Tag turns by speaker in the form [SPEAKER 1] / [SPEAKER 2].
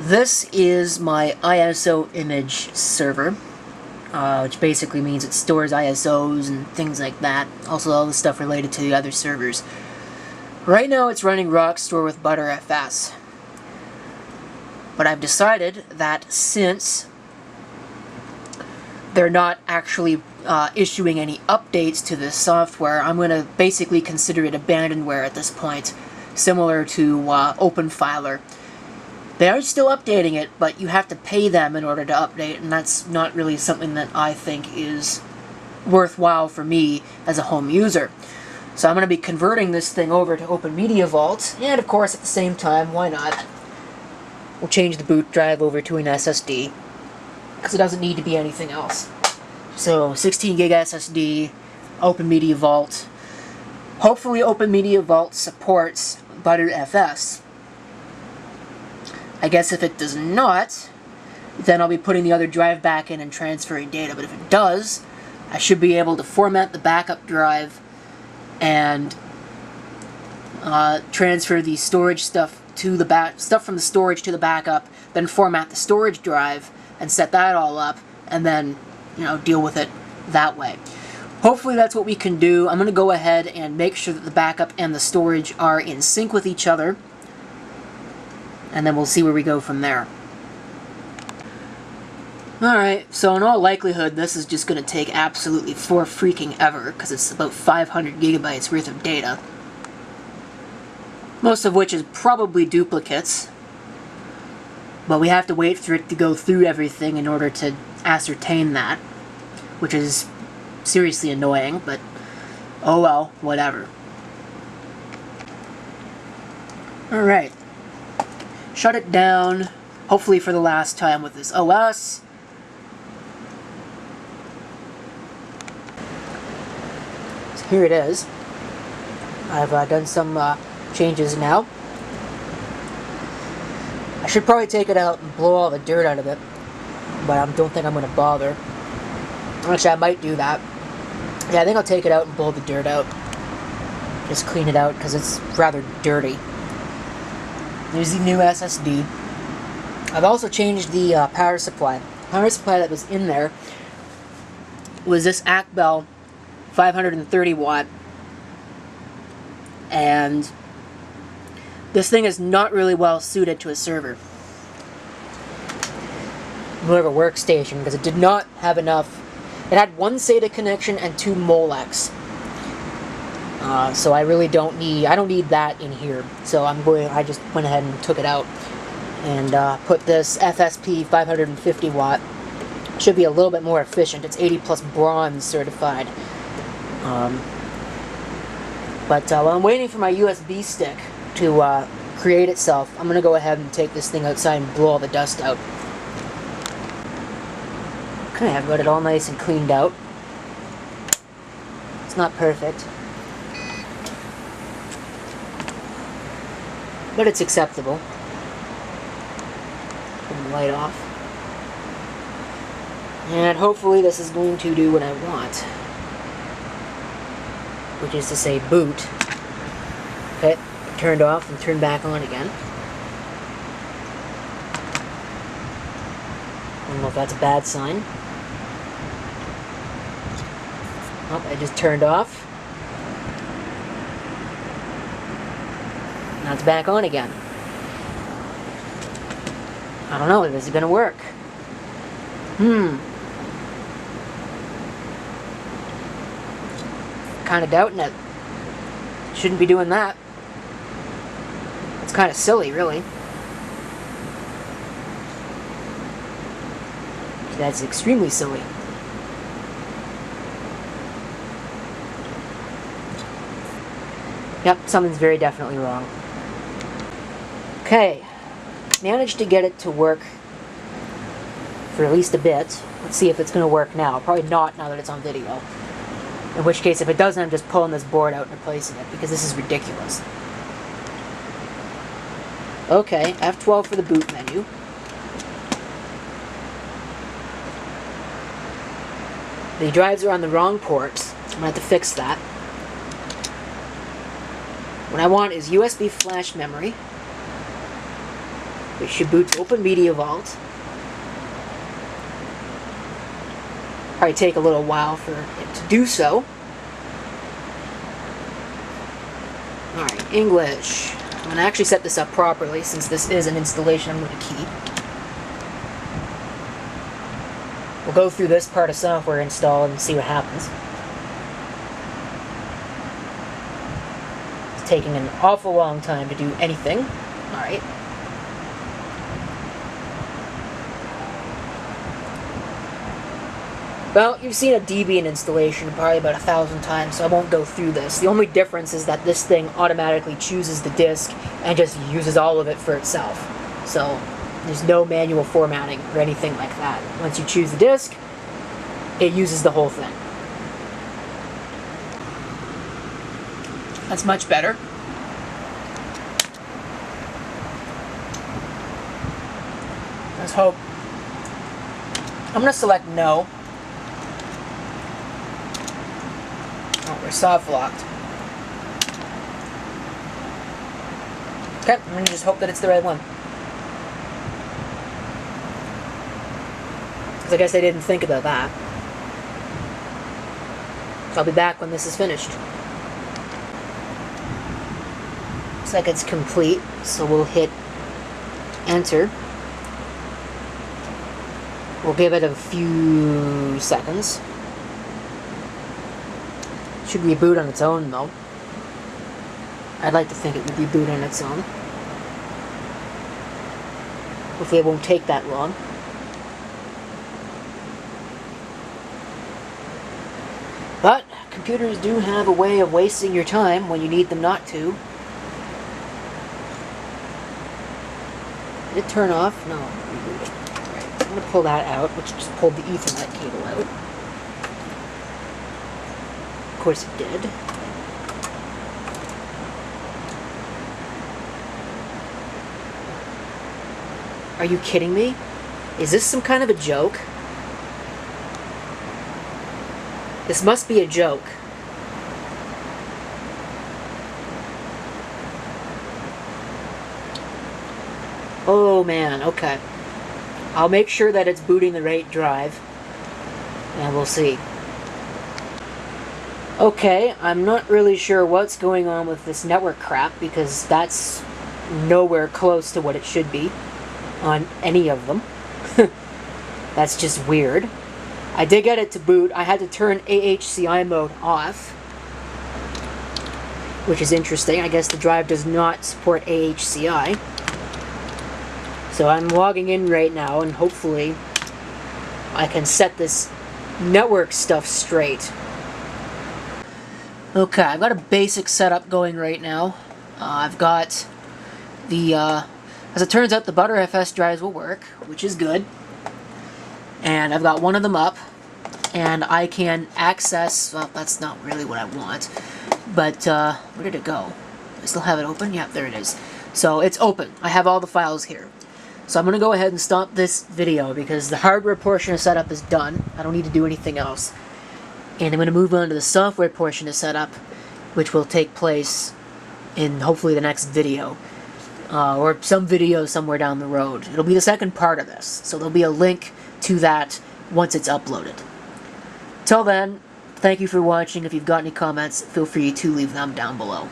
[SPEAKER 1] This is my ISO image server, which basically means it stores ISOs and things like that. Also all the stuff related to the other servers. Right now it's running Rockstor with Btrfs. But I've decided that since they're not actually issuing any updates to this software, I'm going to basically consider it abandonware at this point, similar to OpenFiler. They are still updating it, but you have to pay them in order to update, and that's not really something that I think is worthwhile for me as a home user. So I'm going to be converting this thing over to OpenMediaVault, and of course at the same time, why not? We'll change the boot drive over to an SSD, because it doesn't need to be anything else. So 16 gig SSD, OpenMediaVault. Hopefully OpenMediaVault supports Btrfs. I guess if it does not, then I'll be putting the other drive back in and transferring data. But if it does, I should be able to format the backup drive and transfer the storage stuff to the stuff from the storage to the backup, then format the storage drive and set that all up, and then, deal with it that way. Hopefully that's what we can do. I'm going to go ahead and make sure that the backup and the storage are in sync with each other, and then we'll see where we go from there. Alright, so in all likelihood this is just going to take absolutely freaking ever, because it's about 500 gigabytes worth of data. Most of which is probably duplicates. But we have to wait for it to go through everything in order to ascertain that, which is seriously annoying, but oh well, whatever. Alright. Shut it down, hopefully for the last time with this OS. So here it is. I've done some changes now. I should probably take it out and blow all the dirt out of it, but I don't think I'm going to bother. Actually, I might do that. Yeah, I think I'll take it out and blow the dirt out. Just clean it out, because it's rather dirty. There's the new SSD. I've also changed the power supply. The power supply that was in there was this Acbel 530 watt, and this thing is not really well suited to a server. More of a workstation, because it did not have enough. It had one SATA connection and 2 Molex. So I really don't need that in here. So I just went ahead and took it out and put this FSP 550 watt. Should be a little bit more efficient. It's 80 plus bronze certified. But while I'm waiting for my USB stick to create itself, I'm going to go ahead and take this thing outside and blow all the dust out. Okay, I've got it all nice and cleaned out. It's not perfect, but it's acceptable. Turn the light off. And hopefully this is going to do what I want, which is to say boot. Okay, turned off and turned back on again. I don't know if that's a bad sign. Oh, I just turned off. Now it's back on again. I don't know if this is going to work. Kind of doubting it. Shouldn't be doing that. It's kind of silly, really. That's extremely silly. Yep, something's very definitely wrong. Okay, managed to get it to work for at least a bit. Let's see if it's going to work now. Probably not now that it's on video. In which case, if it doesn't, I'm just pulling this board out and replacing it, because this is ridiculous. Okay, F12 for the boot menu. The drives are on the wrong ports. I'm going to have to fix that. What I want is USB flash memory. We should boot to OpenMediaVault. Probably take a little while for it to do so. Alright, English. I'm going to actually set this up properly since this is an installation I'm going to keep. We'll go through this part of software install and see what happens. It's taking an awful long time to do anything. Alright. Well, you've seen a Debian installation probably about 1,000 times, so I won't go through this. The only difference is that this thing automatically chooses the disk and just uses all of it for itself. So there's no manual formatting or anything like that. Once you choose the disk, it uses the whole thing. That's much better. Let's hope. I'm going to select no. Oh, we're soft locked. Okay, I'm going to just hope that it's the right one. Because I guess I didn't think about that. So I'll be back when this is finished. Looks like it's complete, so we'll hit enter. We'll give it a few seconds. Should reboot on its own, though. I'd like to think it would reboot on its own. Hopefully it won't take that long. But computers do have a way of wasting your time when you need them not to. Did it turn off? No. Reboot it. Right. I'm going to pull that out, which just pulled the Ethernet cable out. Of course it did. Are you kidding me? Is this some kind of a joke? This must be a joke. Oh man, okay. I'll make sure that it's booting the right drive. And we'll see. Okay, I'm not really sure what's going on with this network crap because that's nowhere close to what it should be on any of them. That's just weird. I did get it to boot. I had to turn AHCI mode off, which is interesting. I guess the drive does not support AHCI. So I'm logging in right now, and hopefully I can set this network stuff straight. Okay, I've got a basic setup going right now. I've got the, as it turns out, the ButterFS drives will work, which is good. And I've got one of them up, and I can access, well, that's not really what I want, but, where did it go? Do I still have it open? Yeah, there it is. So, it's open. I have all the files here. So I'm going to go ahead and stop this video, because the hardware portion of setup is done. I don't need to do anything else. And I'm going to move on to the software portion of setup, which will take place in, hopefully, the next video. Or some video somewhere down the road. It'll be the second part of this, so there'll be a link to that once it's uploaded. Till then, thank you for watching. If you've got any comments, feel free to leave them down below.